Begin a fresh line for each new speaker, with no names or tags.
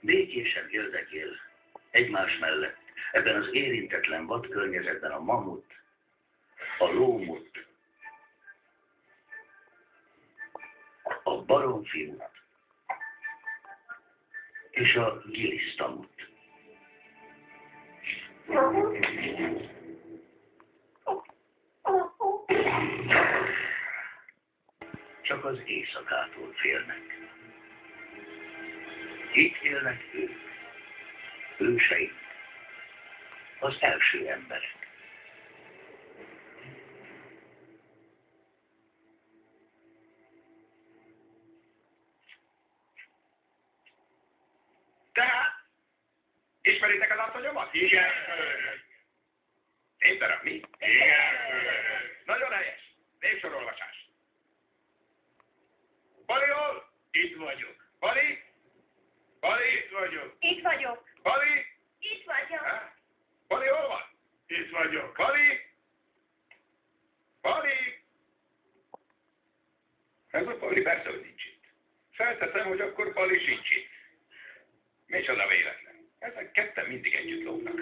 Békésen éldekél egymás mellett ebben az érintetlen vad környezetben a mamut, a lómut, a baromfimut és a gilisztamut. Csak az éjszakától félnek. Itt élnek ők, őseik, az első emberek.
Tehát, ismeritek az asszonyomat? Igen. Szép darab, mi? Igen. Nagyon helyes. Névsorolvasás. Bali hol? Itt vagyok. Bali? Bali, itt vagyok.
Itt vagyok.
Bali?
Itt vagyok.
Ha? Bali hol van? Itt vagyok. Bali? Bali? Ez a Bali persze, hogy nincs itt. Felteszem, hogy akkor Bali sincs itt. Micsoda véletlen. Ezek ketten mindig együtt lógnak.